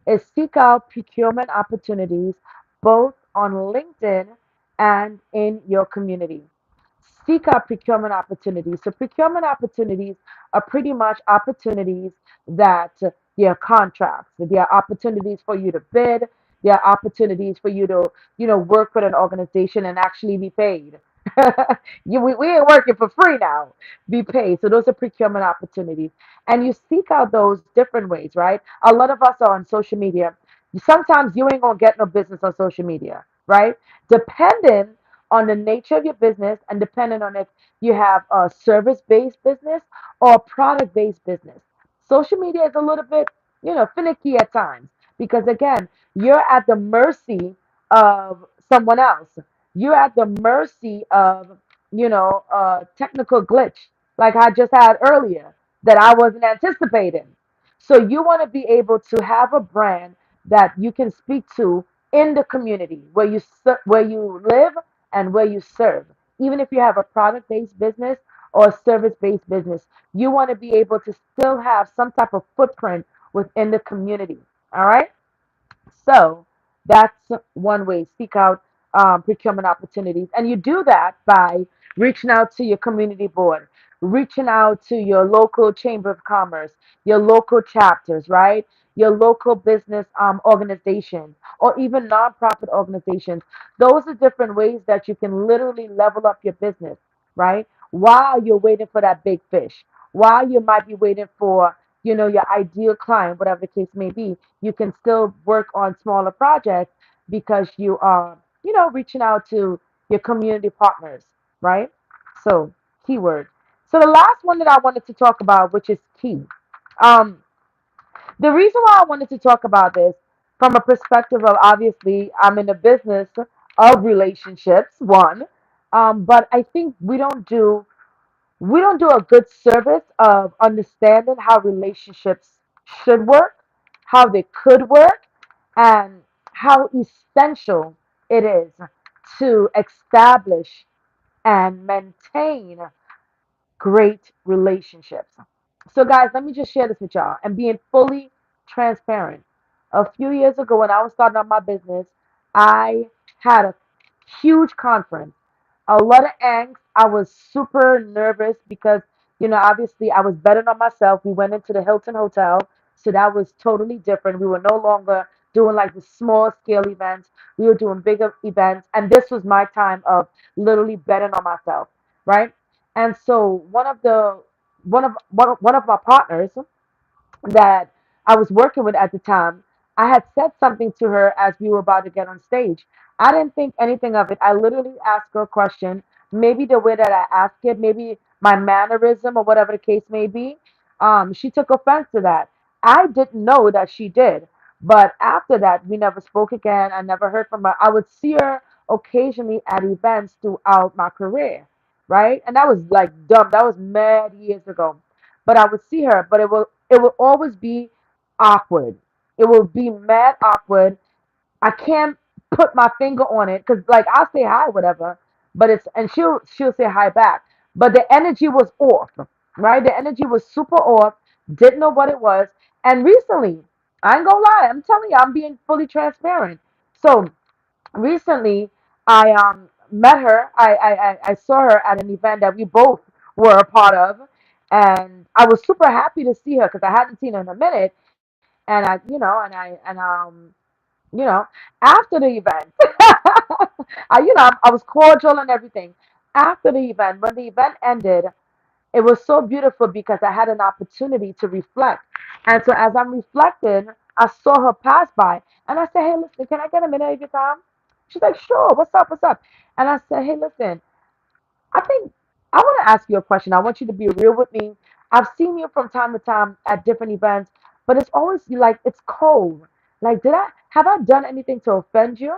is seek out procurement opportunities both on LinkedIn and in your community. Seek out procurement opportunities. So procurement opportunities are pretty much opportunities that there are contracts. There are opportunities for you to bid. There are opportunities for you to, work with an organization and actually be paid. We ain't working for free now. Be paid. So those are procurement opportunities. And you seek out those different ways, right? A lot of us are on social media. Sometimes you ain't gonna get no business on social media, right? Depending on the nature of your business and depending on if you have a service-based business or a product-based business. Social media is a little bit, finicky at times because again, you're at the mercy of someone else. You're at the mercy of, technical glitch like I just had earlier that I wasn't anticipating. So you want to be able to have a brand that you can speak to in the community where you live and where you serve. Even if you have a product-based business or a service-based business, you want to be able to still have some type of footprint within the community. All right. So that's one way. Seek out procurement opportunities. And you do that by reaching out to your community board, reaching out to your local chamber of commerce, your local chapters, right? Your local business organization, or even nonprofit organizations. Those are different ways that you can literally level up your business, right? While you're waiting for that big fish, while you might be waiting for, your ideal client, whatever the case may be, you can still work on smaller projects because you are, reaching out to your community partners, right? So, keyword. So, the last one that I wanted to talk about, which is key. Um, the reason why I wanted to talk about this from a perspective of obviously I'm in the business of relationships, one, but I think we don't do a good service of understanding how relationships should work, how they could work, and how essential it is to establish and maintain great relationships. So, guys, let me just share this with y'all and being fully transparent. A few years ago, when I was starting out my business, I had a huge conference, a lot of angst. I was super nervous because, obviously I was betting on myself. We went into the Hilton Hotel, so that was totally different. We were no longer doing like the small scale events, we were doing bigger events, and this was my time of literally betting on myself, right? And so one of my partners that I was working with at the time, I had said something to her as we were about to get on stage. I didn't think anything of it. I literally asked her a question, maybe the way that I asked it, maybe my mannerism or whatever the case may be. She took offense to that. I didn't know that she did. But after that, we never spoke again. I never heard from her. I would see her occasionally at events throughout my career, right? And that was like dumb. That was mad years ago. But I would see her, but it will always be awkward. It will be mad awkward. I can't put my finger on it because like I'll say hi, whatever, but it's and she'll say hi back. But the energy was off, right? The energy was super off. Didn't know what it was. And recently, I ain't gonna lie, I'm telling you, I'm being fully transparent. So recently, I met her. I saw her at an event that we both were a part of, and I was super happy to see her because I hadn't seen her in a minute. And you know, after the event, I was cordial and everything. After the event, when the event ended, it was so beautiful because I had an opportunity to reflect. And so as I'm reflecting, I saw her pass by, and I said, "Hey, listen, can I get a minute of your time?" She's like, "Sure. What's up? What's up?" And I said, "Hey, listen, I think I want to ask you a question. I want you to be real with me. I've seen you from time to time at different events, but it's always like it's cold. Like, did I have I done anything to offend you?"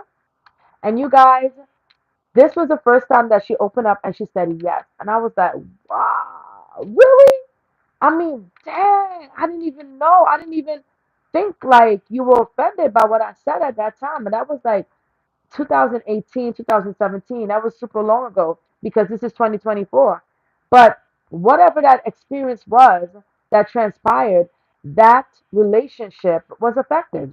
And you guys, this was the first time that she opened up and she said yes. And I was like, wow, really? I mean, dang, I didn't even know. I didn't even think like you were offended by what I said at that time. And that was like 2018, 2017. That was super long ago because this is 2024. But whatever that experience was that transpired, that relationship was affected.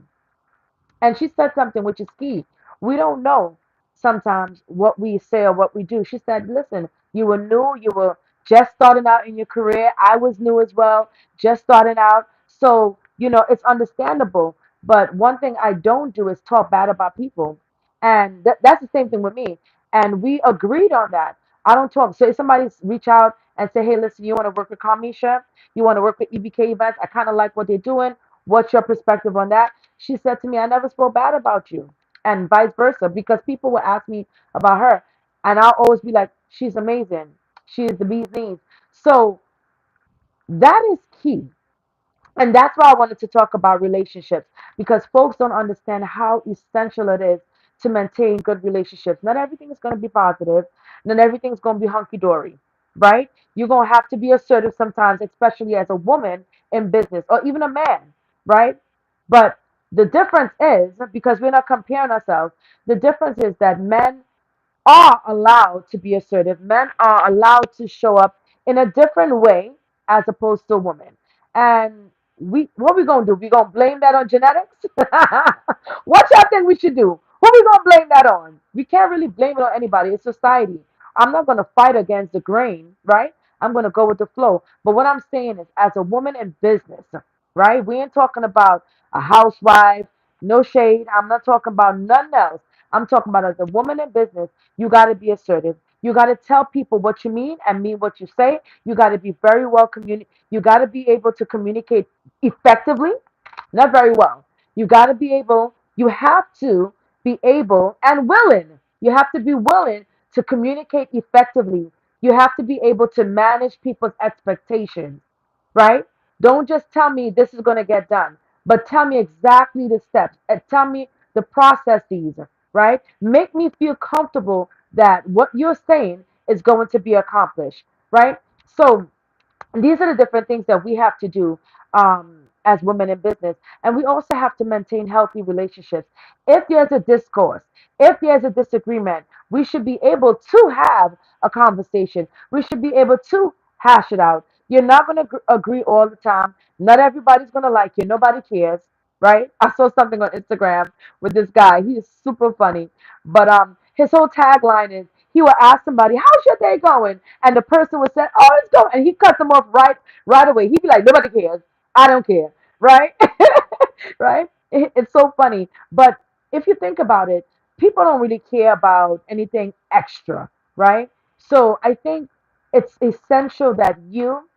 And she said something which is key. We don't know sometimes what we say or what we do. She said, listen, you were new, you were just starting out in your career. I was new as well, just starting out. So, it's understandable. But one thing I don't do is talk bad about people. And that's the same thing with me. And we agreed on that. I don't talk. So if somebody reach out and say, hey, listen, you want to work with Kamisha? You want to work with EBK events? I kind of like what they're doing. What's your perspective on that? She said to me, I never spoke bad about you, and vice versa, because people will ask me about her, and I'll always be like, she's amazing. She is the bee's knees. So that is key. And that's why I wanted to talk about relationships because folks don't understand how essential it is to maintain good relationships. Not everything is going to be positive, not everything's going to be hunky dory, right? You're going to have to be assertive sometimes, especially as a woman in business or even a man, right? But the difference is because we're not comparing ourselves, the difference is that men are allowed to be assertive. Men are allowed to show up in a different way as opposed to women. And what we gonna do? We gonna blame that on genetics? What y'all think we should do? Who we gonna blame that on? We can't really blame it on anybody. It's society. I'm not gonna fight against the grain, right? I'm gonna go with the flow. But what I'm saying is, as a woman in business, right? We ain't talking about a housewife. No shade. I'm not talking about nothing else. I'm talking about as a woman in business. You got to be assertive. You got to tell people what you mean and mean what you say. You got to be very well You got to be able to communicate effectively, not very well. You got to be able. You have to be able and willing. You have to be willing to communicate effectively. You have to be able to manage people's expectations, right? Don't just tell me this is going to get done, but tell me exactly the steps and tell me the processes, right? Make me feel comfortable that what you're saying is going to be accomplished, right? So these are the different things that we have to do as women in business. And we also have to maintain healthy relationships. If there's a discourse, if there's a disagreement, we should be able to have a conversation. We should be able to hash it out. You're not going to agree all the time. Not everybody's going to like you. Nobody cares, right? I saw something on Instagram with this guy. He is super funny. But his whole tagline is he will ask somebody, "How's your day going?" And the person would say, "Oh, it's going," and he cuts them off right away. He'd be like, "Nobody cares. I don't care." Right? Right? It's so funny. But if you think about it, people don't really care about anything extra, right? So I think it's essential that you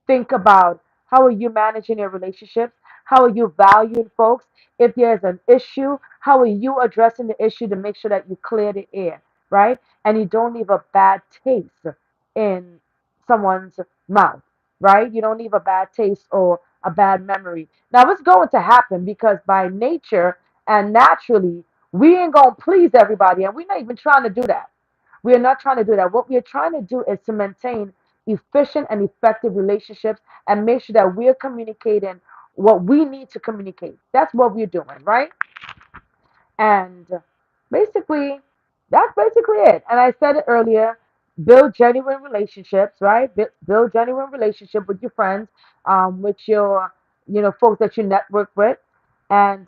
think about how are you managing your relationships? How are you valuing folks? If there's an issue, how are you addressing the issue to make sure that you clear the air, right? And you don't leave a bad taste in someone's mouth, right? You don't leave a bad taste or a bad memory. Now, it's going to happen because by nature and naturally, we ain't going to please everybody, and we're not even trying to do that. We are not trying to do that. What we are trying to do is to maintain efficient and effective relationships and make sure that we're communicating what we need to communicate. That's what we're doing, right? And basically, that's basically it. And I said it earlier, build genuine relationships, right? Build genuine relationship with your friends, with your, folks that you network with, and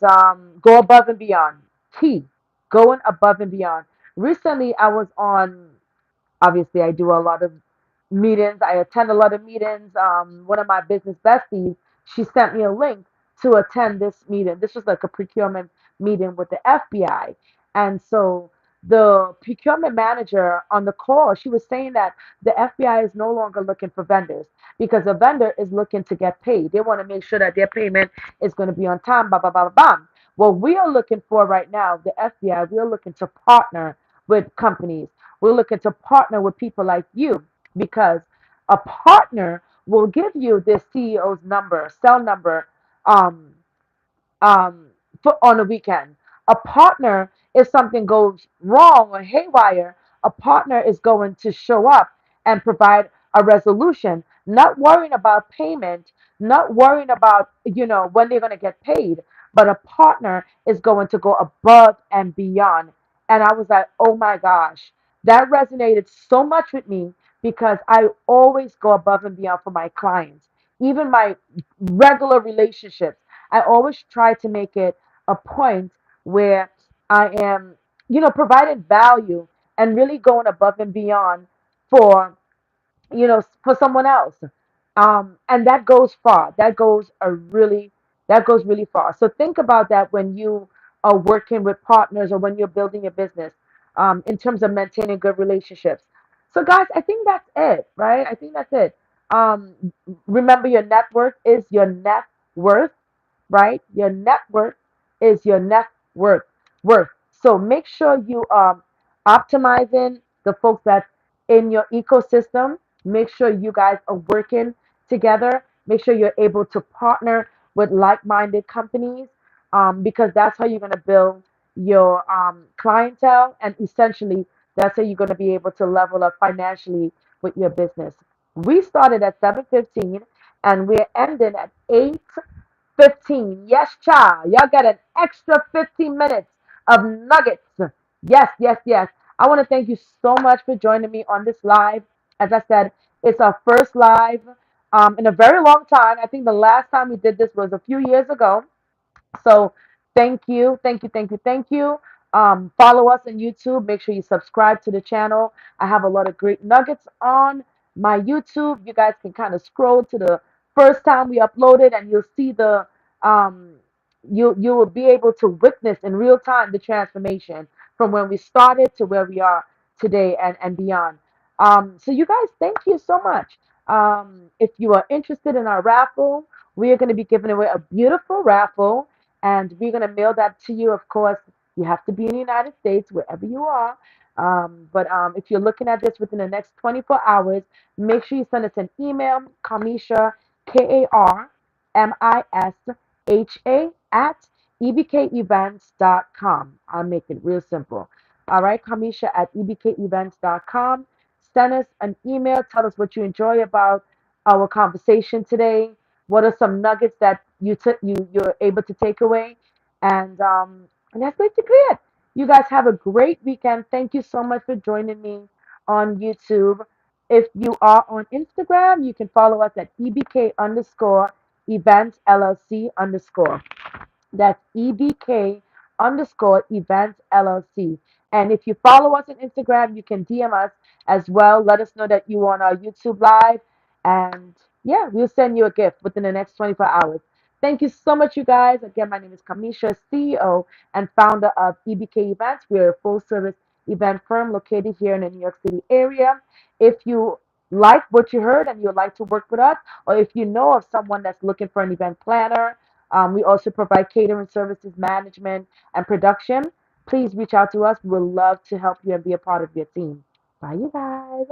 go above and beyond. Key, going above and beyond. Recently, I was on, obviously, I do a lot of meetings. I attend a lot of meetings. One of my business besties, she sent me a link to attend this meeting. This was like a procurement meeting with the FBI. And so the procurement manager on the call, she was saying that the FBI is no longer looking for vendors because a vendor is looking to get paid. They want to make sure that their payment is going to be on time, blah, blah, blah, blah, blah. What we are looking for right now, the FBI, we are looking to partner with companies. We're looking to partner with people like you because a partner will give you their CEO's number, cell number, um, um, for on a weekend. A partner, if something goes wrong or haywire, a partner is going to show up and provide a resolution, not worrying about payment, not worrying about, when they're going to get paid, but a partner is going to go above and beyond. And I was like, oh my gosh, that resonated so much with me because I always go above and beyond for my clients, even my regular relationships. I always try to make it a point where I am, providing value and really going above and beyond for, for someone else. And that goes far. That goes really far. So think about that when you are working with partners or when you're building your business, in terms of maintaining good relationships. So guys, I think that's it, right? I think that's it. Um, Remember, your network is your net worth, right? Your network is your net worth. Worth. So make sure you are optimizing the folks that's in your ecosystem. Make sure you guys are working together. Make sure you're able to partner with like-minded companies, because that's how you're going to build your clientele, and essentially that's how you're going to be able to level up financially with your business. We started at 7:15 and we're ending at 8:15. Yes, child. Y'all got an extra 15 minutes of nuggets. Yes, yes, yes. I want to thank you so much for joining me on this live. As I said, it's our first live in a very long time. I think the last time we did this was a few years ago. So thank you, thank you, thank you, thank you. Follow us on YouTube. Make sure you subscribe to the channel. I have a lot of great nuggets on my YouTube. You guys can kind of scroll to the first time we uploaded, and you'll see the um, you will be able to witness in real time the transformation from when we started to where we are today and beyond. So you guys, thank you so much. If you are interested in our raffle, we are going to be giving away a beautiful raffle, and we're going to mail that to you. Of course, you have to be in the United States, wherever you are. But if you're looking at this within the next 24 hours, make sure you send us an email, Kamisha, KARMISHA, at ebkevents.com. I'll make it real simple. All right, Kamisha at ebkevents.com. Send us an email. Tell us what you enjoy about our conversation today. What are some nuggets that you're able to take away? And that's basically it. You guys have a great weekend. Thank you so much for joining me on YouTube. If you are on Instagram, you can follow us at EBK underscore events LLC underscore. That's EBK underscore events LLC. And if you follow us on Instagram, you can DM us as well. Let us know that you are on our YouTube live. And yeah, we'll send you a gift within the next 24 hours. Thank you so much, you guys. Again, my name is Kamisha, CEO and founder of EBK Events. We are a full service event firm located here in the New York City area. If you like what you heard and you would like to work with us, or if you know of someone that's looking for an event planner, we also provide catering services, management, and production. Please reach out to us. We would love to help you and be a part of your team. Bye, you guys.